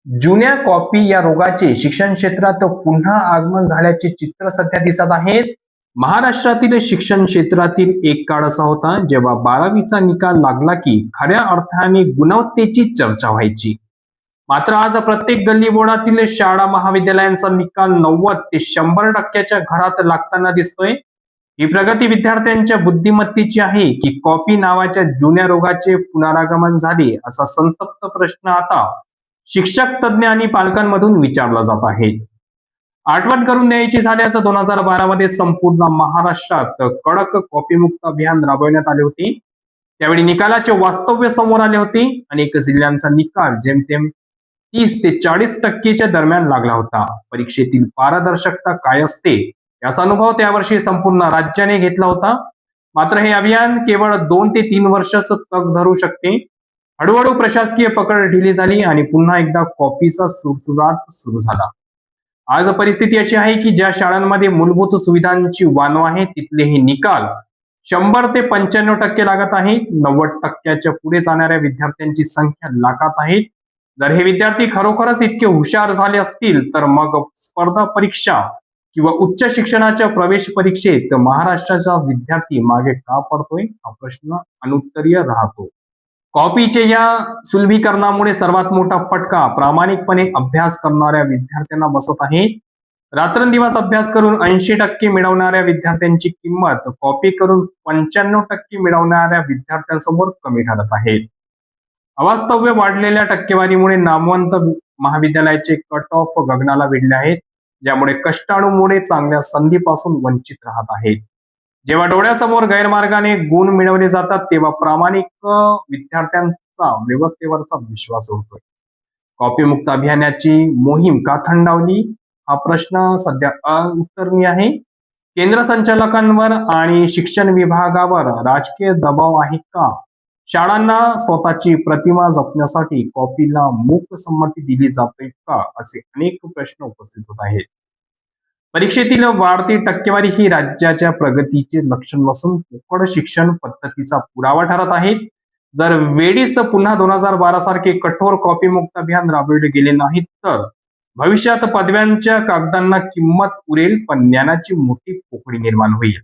जुन्या कॉपी या रोगाचे शिक्षण क्षेत्रात पुन्हा आगमन झाल्याचे चित्र सध्या दिसत आहेत. महाराष्ट्रातील शिक्षण क्षेत्रातील एक काळ असा होता जेव्हा 12वीचा निकाल लागला की खऱ्या अर्थाने गुणवत्तेची चर्चा व्हायची. मात्र आज प्रत्येक गल्लीबोळातील शाळा महाविद्यालयांचा निकाल 90 ते 100% घरात लागताना दिसतोय. ही प्रगती विद्यार्थ्यांच्या बुद्धिमत्तेची आहे की कॉपी नावाच्या जुन्या रोगाचे पुनरागमन झाले, असा संतप्त प्रश्न आता शिक्षक, तज्ज्ञ आणि पालकांमधून विचारला जात आहे. आठवण करून द्यायची झाल्यास 2012 मध्ये संपूर्ण महाराष्ट्रात कडक कॉपीमुक्त अभियान राबवण्यात आले होते. त्यावेळी निकालाचे वास्तव्य समोर आले होते. अनेक जिल्ह्यांचा निकाल जेमतेम 30 ते 40% दरम्यान लागला होता. परीक्षेतील पारदर्शकता काय असते याचा अनुभव त्यावर्षी संपूर्ण राज्याने घेतला होता. मात्र हे अभियान केवळ 2 ते 3 वर्षच तग धरू शकते. हळूहळू प्रशासकीय पकड ढिली झाली आणि पुन्हा एकदा कॉपीचा सुरसुराट सुरू झाला. आज परिस्थिती अशी आहे की ज्या शाळांमध्ये मूलभूत सुविधांची वानवा आहे तिथले हे निकाल 100 ते 95% लागत आहेत. 90%च्या पुढे जाणाऱ्या विद्यार्थ्यांची संख्या लाखात आहे. जर हे विद्यार्थी खरोखरच इतके हुशार झाले असतील तर मग स्पर्धा परीक्षा किंवा उच्च शिक्षणाच्या प्रवेश परीक्षेत महाराष्ट्राचा विद्यार्थी मागे का पडतोय, हा प्रश्न अनुत्तरीय राहतो. कॉपीचे या सुलभीकरणामुळे सर्वात मोठा फटका प्रामाणिकपणे अभ्यास करणाऱ्या विद्यार्थ्यांना बसत आहे. रात्रंदिवस अभ्यास करून 80% मिळवणाऱ्या विद्यार्थ्यांची किंमत कॉपी करून 95% मिळवणाऱ्या विद्यार्थ्यांसमोर कमी ठरत आहे. अवास्तव्य वाढलेल्या टक्केवारीमुळे नामवंत महाविद्यालयाचे कट ऑफ गगनाला भिडले आहेत, ज्यामुळे कष्टाळूमुळे चांगल्या संधीपासून वंचित राहत आहेत. जेव्हा डोळ्यासमोर गैरमार्गाने गुण मिळवले जातात तेव्हा प्रामाणिक विद्यार्थ्यांचा व्यवस्थेवरचा विश्वास उडतोय. कॉपीमुक्त अभियानाची मोहीम का थंडावली, हा प्रश्न सध्या उत्तरणीय आहे. केंद्र संचालकांवर आणि शिक्षण विभागावर राजकीय दबाव आहे का? शाळांना स्वतःची प्रतिमा जपण्यासाठी कॉपीला मूक संमती दिली जाते का, असे अनेक प्रश्न उपस्थित होत आहेत. परीक्षेतील वाढती टक्केवारी ही राज्याच्या प्रगतीचे लक्षण नसून पोकळ शिक्षण पद्धतीचा पुरावा ठरत आहे. जर वेळीच पुन्हा 2012 सारखे कठोर कॉपीमुक्त अभियान राबविले गेले नाहीत तर भविष्यात पदव्यांच्या कागदांना किंमत उरेल, पण ज्ञानाची मोठी पोकळी निर्माण होईल.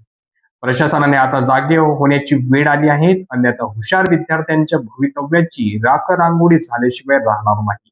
प्रशासनाने आता जागे होण्याची वेळ आली आहे, अन्यथा हुशार विद्यार्थ्यांच्या भवितव्याची राख रांगोळी झाल्याशिवाय राहणार नाही.